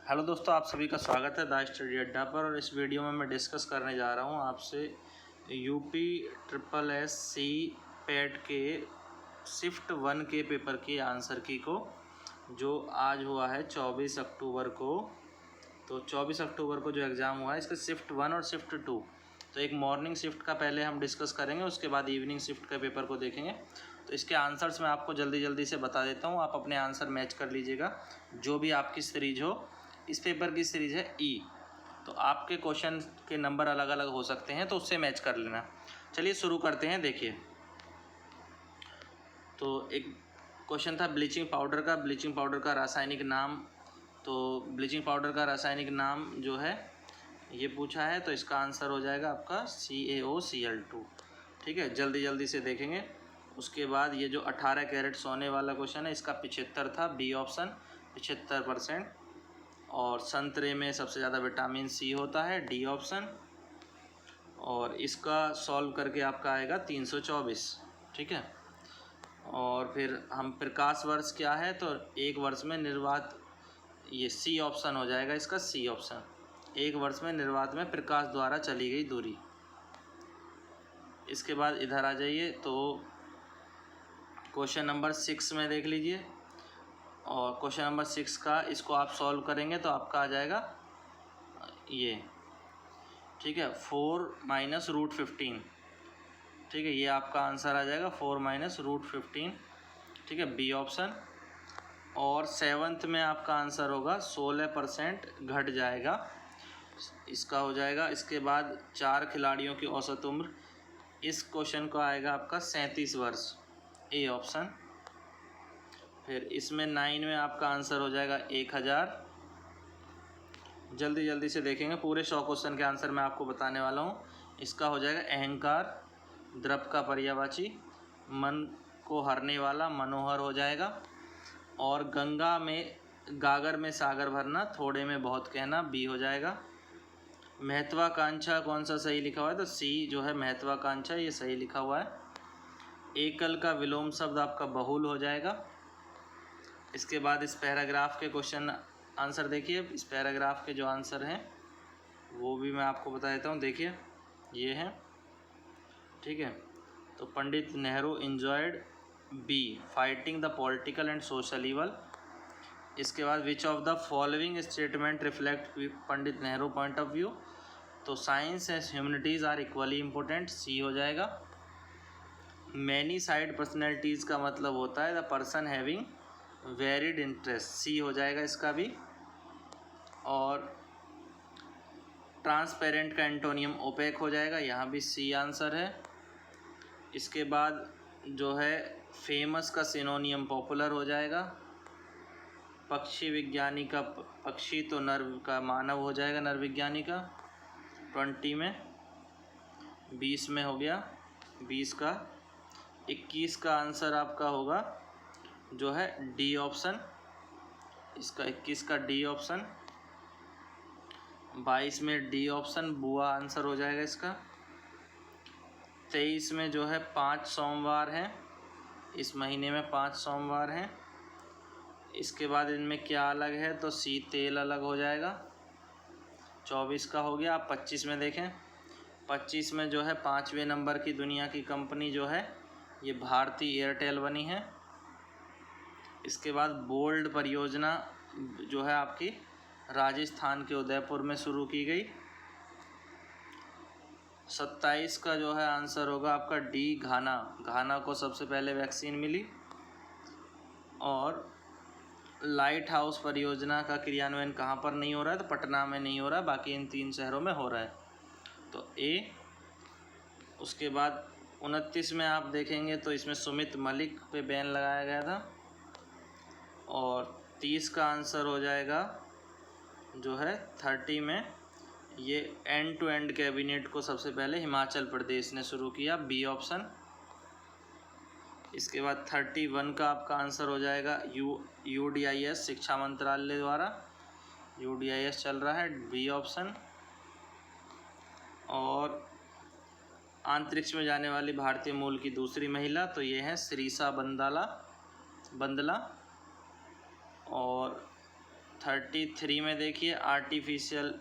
Hello दोस्तों, आप सभी का स्वागत है द स्टडी अड्डा पर। और इस वीडियो में मैं डिस्कस करने जा रहा हूं आपसे यूपी ट्रिपल एस सी पेट के शिफ्ट 1 के पेपर की आंसर की को, जो आज हुआ है 24 अक्टूबर को। तो 24 अक्टूबर को जो एग्ज़ाम हुआ है इसका शिफ्ट 1 और शिफ्ट 2, तो एक मॉर्निंग शिफ्ट का पहले हम डिस्कस करेंगे, उसके बाद इवनिंग शिफ्ट का पेपर को देखेंगे। तो इसके आंसर्स मैं आपको जल्दी जल्दी से बता देता हूँ, आप अपने आंसर मैच कर लीजिएगा। जो भी आपकी सीरीज हो, इस पेपर की सीरीज़ है ई, तो आपके क्वेश्चन के नंबर अलग अलग हो सकते हैं, तो उससे मैच कर लेना। चलिए शुरू करते हैं। देखिए, तो एक क्वेश्चन था ब्लीचिंग पाउडर का रासायनिक नाम। तो ब्लीचिंग पाउडर का रासायनिक नाम जो है ये पूछा है, तो इसका आंसर हो जाएगा आपका CaOCl2। ठीक है, जल्दी जल्दी से देखेंगे। उसके बाद ये जो 18 कैरेट सोने वाला क्वेश्चन है, इसका 75 था, बी ऑप्शन 75%। और संतरे में सबसे ज़्यादा विटामिन सी होता है, डी ऑप्शन। और इसका सॉल्व करके आपका आएगा 324। ठीक है, और फिर हम प्रकाश वर्ष क्या है, तो एक वर्ष में निर्वात, ये सी ऑप्शन हो जाएगा इसका, सी ऑप्शन। एक वर्ष में निर्वात में प्रकाश द्वारा चली गई दूरी। इसके बाद इधर आ जाइए, तो क्वेश्चन नंबर 6 में देख लीजिए। और क्वेश्चन नंबर 6 का इसको आप सॉल्व करेंगे तो आपका आ जाएगा ये। ठीक है, 4 माइनस रूट 15। ठीक है, ये आपका आंसर आ जाएगा 4 माइनस रूट 15। ठीक है, बी ऑप्शन। और 7th में आपका आंसर होगा 16% घट जाएगा, इसका हो जाएगा। इसके बाद 4 खिलाड़ियों की औसत उम्र, इस क्वेश्चन को आएगा आपका 37 वर्ष, ए ऑप्शन। फिर इसमें 9 में आपका आंसर हो जाएगा 1000। जल्दी जल्दी से देखेंगे, पूरे 100 क्वेश्चन के आंसर मैं आपको बताने वाला हूँ। इसका हो जाएगा अहंकार, द्रव का पर्यायवाची, मन को हरने वाला, मनोहर हो जाएगा। और गंगा में गागर में सागर भरना, थोड़े में बहुत कहना, बी हो जाएगा। महत्वाकांक्षा कौन सा सही लिखा हुआ है, तो सी जो है महत्वाकांक्षा, ये सही लिखा हुआ है। एकल का विलोम शब्द आपका बहुल हो जाएगा। इसके बाद इस पैराग्राफ के क्वेश्चन आंसर देखिए। इस पैराग्राफ के जो आंसर हैं वो भी मैं आपको बता देता हूँ। देखिए, ये हैं। ठीक है, तो Pandit Nehru enjoyed be fighting the political and social evil. इसके बाद which of the following statement reflect Pandit Nehru point of view, तो science and humanities are equally important, C हो जाएगा। मैनी साइड पर्सनैलिटीज़ का मतलब होता है the person having varied interest, C हो जाएगा इसका भी। और ट्रांसपेरेंट का एंटोनियम ओपेक हो जाएगा, यहाँ भी सी आंसर है। इसके बाद जो है फेमस का सिनोनियम पॉपुलर हो जाएगा। पक्षी विज्ञानी का पक्षी, तो नर का मानव हो जाएगा, नर विज्ञानी का 20 में। 20 में हो गया 20 का। 21 का आंसर आपका होगा जो है डी ऑप्शन, इसका 21 का डी ऑप्शन। 22 में डी ऑप्शन, बुआ आंसर हो जाएगा इसका। 23 में जो है 5 सोमवार हैं, इस महीने में 5 सोमवार हैं। इसके बाद इनमें क्या अलग है, तो सी तेल अलग हो जाएगा। 24 का हो गया। आप 25 में देखें। 25 में जो है 5वें नंबर की दुनिया की कंपनी जो है ये भारती एयरटेल बनी है। इसके बाद बोल्ड परियोजना जो है आपकी राजस्थान के उदयपुर में शुरू की गई। 27 का जो है आंसर होगा आपका डी, घाना। घाना को सबसे पहले वैक्सीन मिली। और लाइट हाउस परियोजना का क्रियान्वयन कहाँ पर नहीं हो रहा है, तो पटना में नहीं हो रहा है, बाकी इन 3 शहरों में हो रहा है, तो ए। उसके बाद 29 में आप देखेंगे तो इसमें सुमित मलिक पे बैन लगाया गया था। और 30 का आंसर हो जाएगा जो है 30 में, ये एंड टू एंड कैबिनेट को सबसे पहले हिमाचल प्रदेश ने शुरू किया, बी ऑप्शन। इसके बाद 31 का आपका आंसर हो जाएगा UDIS, शिक्षा मंत्रालय द्वारा UDIS चल रहा है, बी ऑप्शन। और अंतरिक्ष में जाने वाली भारतीय मूल की दूसरी महिला, तो ये है श्रीषा बंदला। और 33 में देखिए, आर्टिफिशियल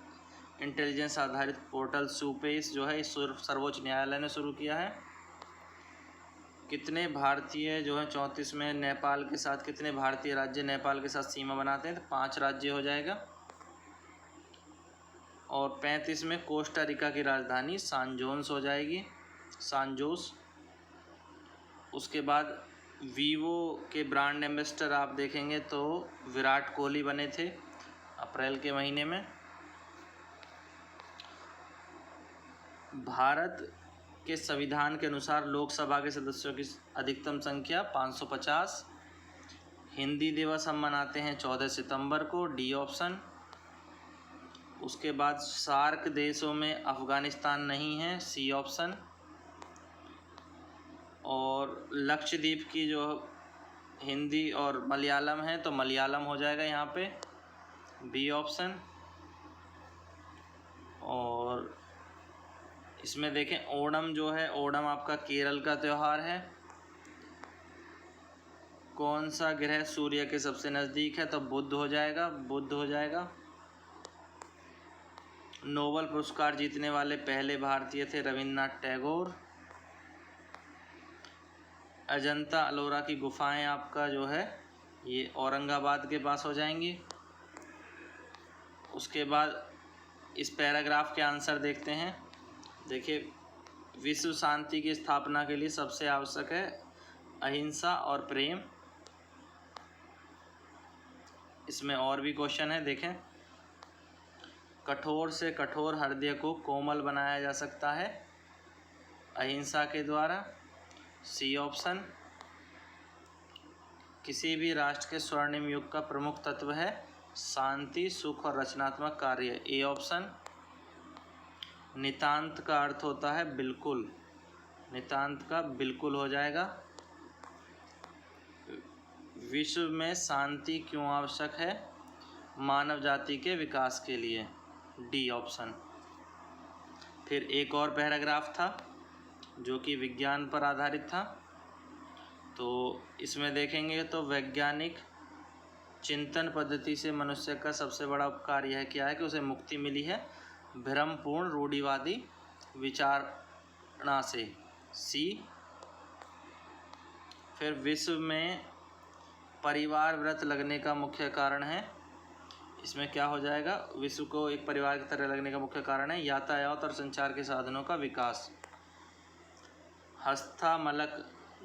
इंटेलिजेंस आधारित पोर्टल सुपेस जो है इस सर्वोच्च न्यायालय ने शुरू किया है। कितने भारतीय जो है 34 में नेपाल के साथ, कितने भारतीय राज्य नेपाल के साथ सीमा बनाते हैं? तो 5 राज्य हो जाएगा। और 35 में कोस्टा रिका की राजधानी सान जोस हो जाएगी, सान जोस। उसके बाद वीवो के ब्रांड एम्बेसडर आप देखेंगे तो विराट कोहली बने थे अप्रैल के महीने में। भारत के संविधान के अनुसार लोकसभा के सदस्यों की अधिकतम संख्या 550। हिंदी दिवस हम मनाते हैं 14 सितंबर को, डी ऑप्शन। उसके बाद सार्क देशों में अफ़गानिस्तान नहीं है, सी ऑप्शन। और लक्षद्वीप की जो हिंदी और मलयालम है तो मलयालम हो जाएगा यहाँ पे, बी ऑप्शन। और इसमें देखें ओणम जो है, ओणम आपका केरल का त्यौहार है। कौन सा ग्रह सूर्य के सबसे नज़दीक है? तो बुध हो जाएगा, बुध हो जाएगा। नोबेल पुरस्कार जीतने वाले पहले भारतीय थे रविन्द्रनाथ टैगोर। अजंता अलोरा की गुफाएं आपका जो है ये औरंगाबाद के पास हो जाएंगी। उसके बाद इस पैराग्राफ के आंसर देखते हैं। देखिए, विश्व शांति की स्थापना के लिए सबसे आवश्यक है अहिंसा और प्रेम। इसमें और भी क्वेश्चन है, देखें। कठोर से कठोर हृदय को कोमल बनाया जा सकता है अहिंसा के द्वारा, सी ऑप्शन। किसी भी राष्ट्र के स्वर्णिम युग का प्रमुख तत्व है शांति, सुख और रचनात्मक कार्य, ए ऑप्शन। नितांत का अर्थ होता है बिल्कुल, नितांत का बिल्कुल हो जाएगा। विश्व में शांति क्यों आवश्यक है? मानव जाति के विकास के लिए, डी ऑप्शन। फिर एक और पैराग्राफ था जो कि विज्ञान पर आधारित था, तो इसमें देखेंगे तो वैज्ञानिक चिंतन पद्धति से मनुष्य का सबसे बड़ा उपकार यह क्या है कि उसे मुक्ति मिली है भ्रमपूर्ण रूढ़िवादी विचारणा से, सी। फिर विश्व में परिवार व्रत लगने का मुख्य कारण है, इसमें क्या हो जाएगा? विश्व को एक परिवार की तरह लगने का मुख्य कारण है यातायात और संचार के साधनों का विकास। हस्तमलक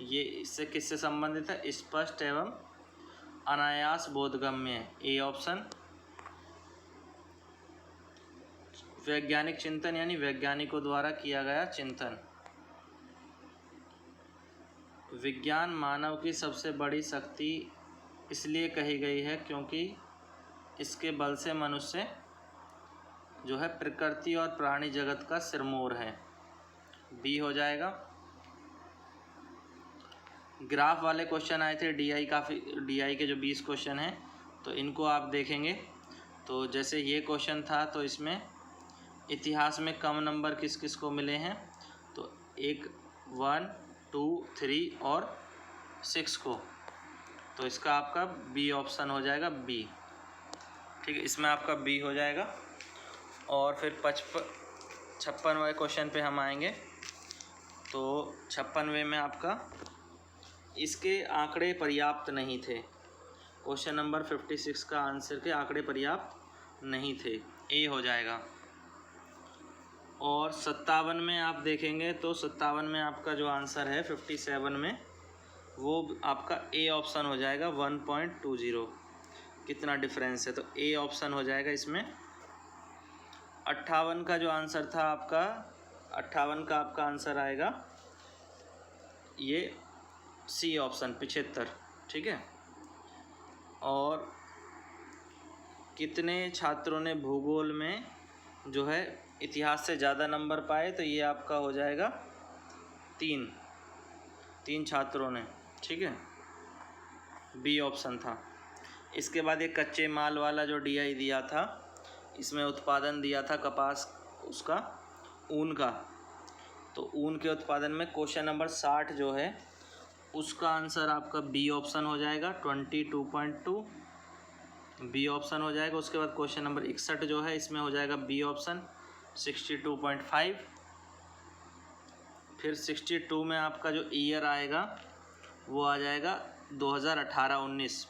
ये इससे किससे संबंधित है? स्पष्ट एवं अनायास बोधगम्य, ए ऑप्शन। वैज्ञानिक चिंतन यानी वैज्ञानिकों द्वारा किया गया चिंतन। विज्ञान मानव की सबसे बड़ी शक्ति इसलिए कही गई है क्योंकि इसके बल से मनुष्य जो है प्रकृति और प्राणी जगत का सिरमौर है, बी हो जाएगा। ग्राफ वाले क्वेश्चन आए थे डीआई के जो 20 क्वेश्चन हैं तो इनको आप देखेंगे तो जैसे ये क्वेश्चन था तो इसमें इतिहास में कम नंबर किस किस को मिले हैं, तो 1, 2, 3 और 6 को, तो इसका आपका बी ऑप्शन हो जाएगा, बी। ठीक है, इसमें आपका बी हो जाएगा। और फिर 56वें क्वेश्चन पे हम आएंगे, तो 56वें में आपका इसके आंकड़े पर्याप्त नहीं थे। क्वेश्चन नंबर 56 का आंसर के आंकड़े पर्याप्त नहीं थे, ए हो जाएगा। और 57 में आप देखेंगे तो 57 में आपका जो आंसर है 57 में वो आपका ए ऑप्शन हो जाएगा, 1.20। कितना डिफरेंस है, तो ए ऑप्शन हो जाएगा इसमें। 58 का जो आंसर था आपका, 58 का आपका आंसर आएगा ये सी ऑप्शन, 75। ठीक है। और कितने छात्रों ने भूगोल में जो है इतिहास से ज़्यादा नंबर पाए, तो ये आपका हो जाएगा 3 छात्रों ने। ठीक है, बी ऑप्शन था। इसके बाद एक कच्चे माल वाला जो डीआई दिया था, इसमें उत्पादन दिया था कपास उसका ऊन का, तो ऊन के उत्पादन में क्वेश्चन नंबर 60 जो है उसका आंसर आपका बी ऑप्शन हो जाएगा, 22.2। बी ऑप्शन हो जाएगा। उसके बाद क्वेश्चन नंबर 61 जो है इसमें हो जाएगा बी ऑप्शन 62.5। फिर 62 में आपका जो ईयर आएगा वो आ जाएगा 2018-19।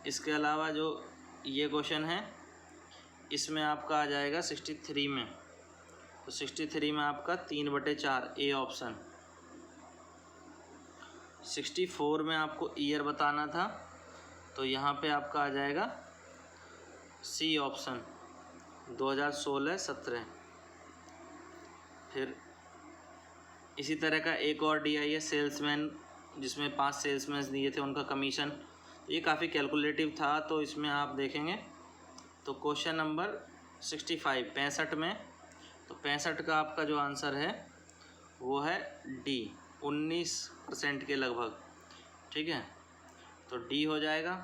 इसके अलावा जो ये क्वेश्चन है इसमें आपका आ जाएगा 63 में, तो 63 में आपका 3/4 ए ऑप्शन। 64 में आपको ईयर बताना था, तो यहाँ पे आपका आ जाएगा सी ऑप्शन 2016-17। फिर इसी तरह का एक और डी आई है सेल्समैन, जिसमें 5 सेल्समैन दिए थे उनका कमीशन। ये काफ़ी कैलकुलेटिव था, तो इसमें आप देखेंगे तो क्वेश्चन नंबर 65 में, तो 65 का आपका जो आंसर है वो है डी, 19% के लगभग। ठीक है, तो डी हो जाएगा।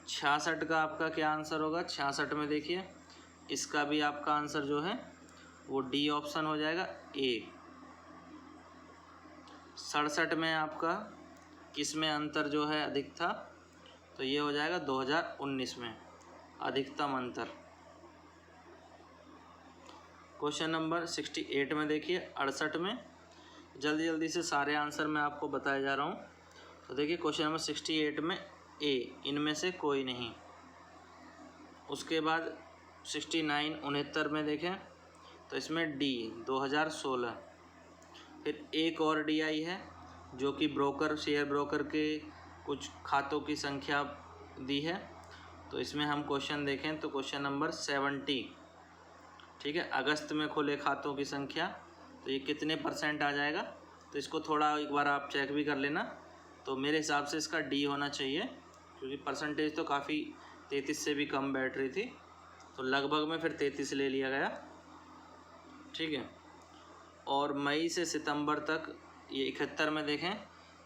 66 का आपका क्या आंसर होगा? 66 में देखिए इसका भी आपका आंसर जो है वो डी ऑप्शन हो जाएगा ए। 67 में आपका किस में अंतर जो है अधिक था? तो ये हो जाएगा 2019 में अधिकतम अंतर। क्वेश्चन नंबर 68 में देखिए 68 में, जल्दी जल्दी से सारे आंसर मैं आपको बताया जा रहा हूँ। तो देखिए क्वेश्चन नंबर 68 में ए, इनमें से कोई नहीं। उसके बाद 69 69 में देखें तो इसमें डी 2016। फिर एक और डी आई है जो कि ब्रोकर, शेयर ब्रोकर के कुछ खातों की संख्या दी है। तो इसमें हम क्वेश्चन देखें तो क्वेश्चन नंबर 70, ठीक है, अगस्त में खुले खातों की संख्या, तो ये कितने % आ जाएगा? तो इसको थोड़ा एक बार आप चेक भी कर लेना। तो मेरे हिसाब से इसका डी होना चाहिए, क्योंकि परसेंटेज तो काफ़ी 33 से भी कम बैठ रही थी, तो लगभग में फिर 33 ले लिया गया। ठीक है, और मई से सितंबर तक ये 71 में देखें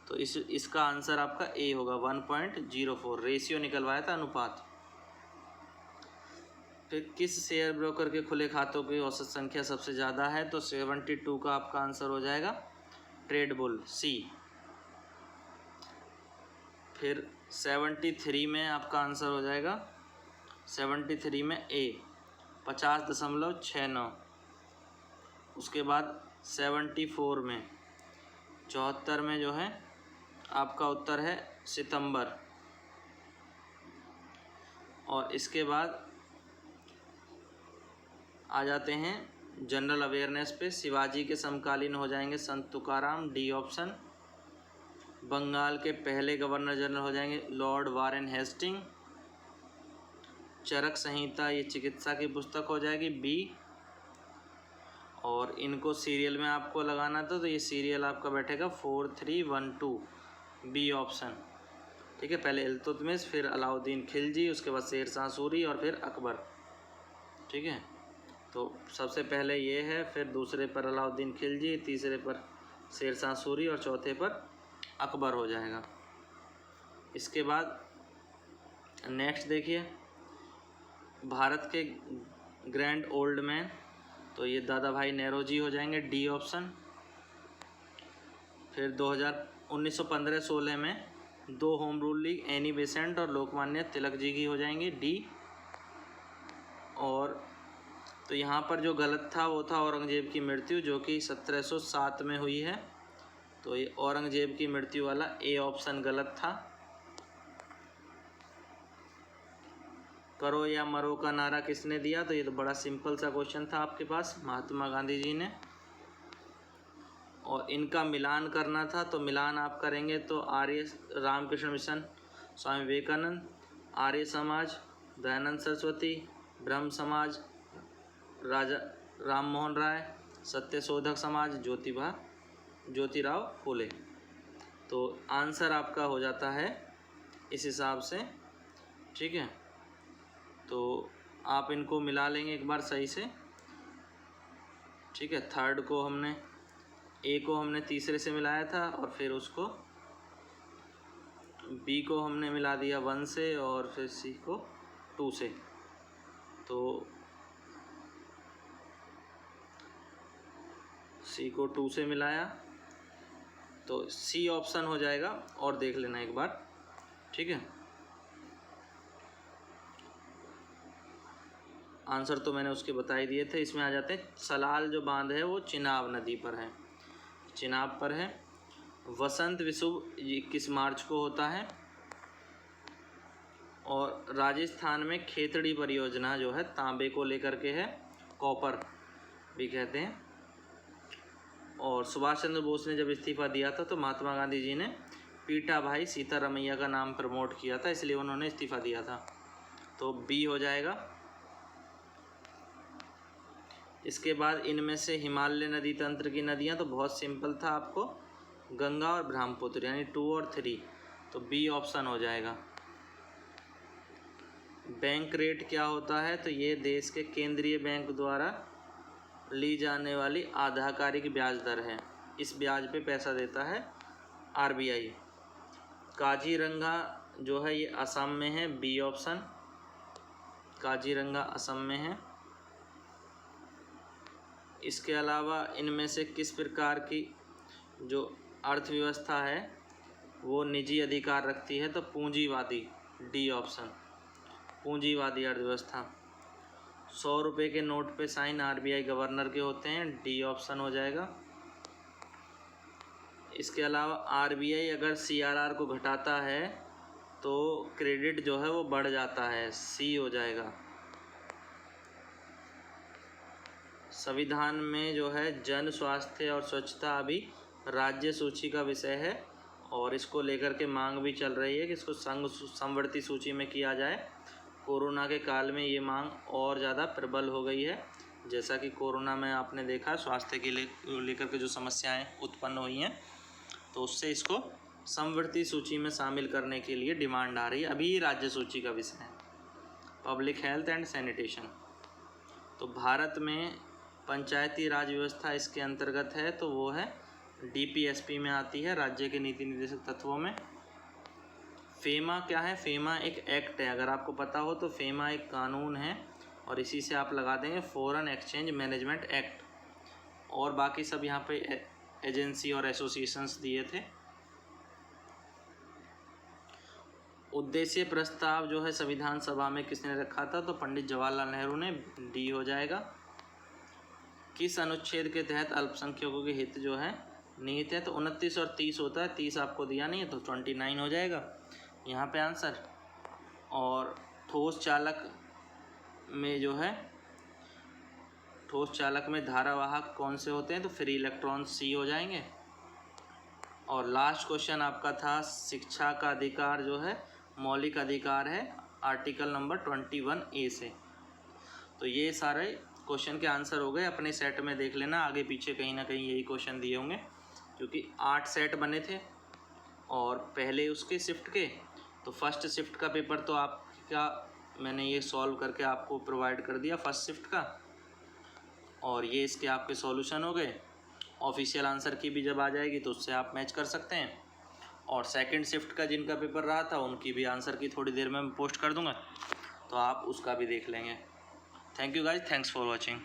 तो इसका आंसर आपका ए होगा, 1.04 रेशियो निकलवाया था, अनुपात। फिर किस शेयर ब्रोकर के खुले खातों की औसत संख्या सबसे ज़्यादा है? तो 72 का आपका आंसर हो जाएगा ट्रेड बुल, सी। फिर 73 में आपका आंसर हो जाएगा 73 में ए, 50.69। उसके बाद 74 में, 74 में जो है आपका उत्तर है सितंबर। और इसके बाद आ जाते हैं जनरल अवेयरनेस पे। शिवाजी के समकालीन हो जाएंगे संत तुकाराम, डी ऑप्शन। बंगाल के पहले गवर्नर जनरल हो जाएंगे लॉर्ड वारेन हेस्टिंग। चरक संहिता ये चिकित्सा की पुस्तक हो जाएगी, बी। और इनको सीरियल में आपको लगाना था, तो ये सीरियल आपका बैठेगा 4312, बी ऑप्शन। ठीक है, पहले इल्तुतमिश, फिर अलाउद्दीन खिलजी, उसके बाद शेरशाह सूरी और फिर अकबर। ठीक है, तो सबसे पहले ये है, फिर दूसरे पर अलाउद्दीन खिलजी, तीसरे पर शेरशाह सूरी और चौथे पर अकबर हो जाएगा। इसके बाद नेक्स्ट देखिए भारत के ग्रैंड ओल्ड मैन, तो ये दादा भाई नेहरू हो जाएंगे, डी ऑप्शन। फिर 1915-16 में 2 home rule league, Annie Besant और लोकमान्य तिलक जी की हो जाएंगी, डी। और तो यहाँ पर जो गलत था वो था औरंगजेब की मृत्यु, जो कि 1707 में हुई है। तो ये औरंगजेब की मृत्यु वाला ए ऑप्शन गलत था। करो या मरो का नारा किसने दिया? तो ये तो बड़ा सिंपल सा क्वेश्चन था आपके पास, महात्मा गांधी जी ने। और इनका मिलान करना था, तो मिलान आप करेंगे तो आर्य रामकृष्ण मिशन, स्वामी विवेकानंद, आर्य समाज, दयानंद सरस्वती, ब्रह्म समाज, राजा राम मोहन राय, सत्यशोधक समाज, ज्योतिराव फूले। तो आंसर आपका हो जाता है इस हिसाब से। ठीक है, तो आप इनको मिला लेंगे एक बार सही से। ठीक है, थर्ड को हमने, ए को हमने तीसरे से मिलाया था, और फिर उसको बी को हमने मिला दिया 1 से, और फिर सी को 2 से। तो सी को 2 से मिलाया तो सी ऑप्शन हो जाएगा, और देख लेना एक बार। ठीक है, आंसर तो मैंने उसके बता ही दिए थे। इसमें आ जाते हैं, सलाल जो बांध है वो चिनाब नदी पर है, चिनाब पर है। वसंत विषुव 21 मार्च को होता है। और राजस्थान में खेतड़ी परियोजना जो है तांबे को लेकर के है, कॉपर भी कहते हैं। और सुभाष चंद्र बोस ने जब इस्तीफ़ा दिया था तो महात्मा गांधी जी ने पीटा भाई सीतारमैया का नाम प्रमोट किया था, इसलिए उन्होंने इस्तीफ़ा दिया था। तो बी हो जाएगा। इसके बाद इनमें से हिमालय नदी तंत्र की नदियां, तो बहुत सिंपल था आपको, गंगा और ब्रह्मपुत्र, यानी 2 और 3, तो बी ऑप्शन हो जाएगा। बैंक रेट क्या होता है? तो ये देश के केंद्रीय बैंक द्वारा ली जाने वाली आधाकारिक ब्याज दर है। इस ब्याज पे पैसा देता है आरबीआई। काजीरंगा जो है ये असम में है, बी ऑप्शन, काजीरंगा असम में है। इसके अलावा इनमें से किस प्रकार की जो अर्थव्यवस्था है वो निजी अधिकार रखती है? तो पूंजीवादी, डी ऑप्शन, पूंजीवादी अर्थव्यवस्था। 100 रुपये के नोट पे साइन आरबीआई गवर्नर के होते हैं, डी ऑप्शन हो जाएगा। इसके अलावा आरबीआई अगर सीआरआर को घटाता है तो क्रेडिट जो है वो बढ़ जाता है, सी हो जाएगा। संविधान में जो है जन स्वास्थ्य और स्वच्छता अभी राज्य सूची का विषय है और इसको लेकर के मांग भी चल रही है कि इसको संवर्ती सूची में किया जाए। कोरोना के काल में ये मांग और ज़्यादा प्रबल हो गई है, जैसा कि कोरोना में आपने देखा स्वास्थ्य के लेकर के जो समस्याएं उत्पन्न हुई हैं, तो उससे इसको संवर्ती सूची में शामिल करने के लिए डिमांड आ रही है। अभी राज्य सूची का विषय है पब्लिक हेल्थ एंड सैनिटेशन। तो भारत में पंचायती राज व्यवस्था इसके अंतर्गत है, तो वो है डीपीएसपी में आती है, राज्य के नीति निर्देशक तत्वों में। फेमा क्या है? फेमा एक एक्ट है, अगर आपको पता हो तो फेमा एक कानून है और इसी से आप लगा देंगे फॉरेन एक्सचेंज मैनेजमेंट एक्ट। और बाकी सब यहाँ पे एजेंसी और एसोसिएशंस दिए थे। उद्देश्य प्रस्ताव जो है संविधान सभा में किसने रखा था? तो पंडित जवाहरलाल नेहरू ने, डी हो जाएगा। किस अनुच्छेद के तहत अल्पसंख्यकों के हित जो है निहित है? तो 29 और 30 होता है, 30 आपको दिया नहीं है तो 29 हो जाएगा यहाँ पे आंसर। और ठोस चालक में जो है, ठोस चालक में धारावाहक कौन से होते हैं? तो फ्री इलेक्ट्रॉन, सी हो जाएंगे। और लास्ट क्वेश्चन आपका था शिक्षा का अधिकार जो है मौलिक अधिकार है, आर्टिकल नंबर 21A से। तो ये सारे क्वेश्चन के आंसर हो गए। अपने सेट में देख लेना, आगे पीछे कहीं ना कहीं यही क्वेश्चन दिए होंगे, क्योंकि 8 सेट बने थे और पहले उसके शिफ्ट के, तो फर्स्ट शिफ्ट का पेपर तो आपका मैंने ये सॉल्व करके आपको प्रोवाइड कर दिया फर्स्ट शिफ्ट का, और ये इसके आपके सॉल्यूशन हो गए। ऑफिशियल आंसर की भी जब आ जाएगी तो उससे आप मैच कर सकते हैं। और सेकंड शिफ्ट का जिनका पेपर रहा था उनकी भी आंसर की थोड़ी देर में मैं पोस्ट कर दूंगा, तो आप उसका भी देख लेंगे। Thank you guys, thanks for watching.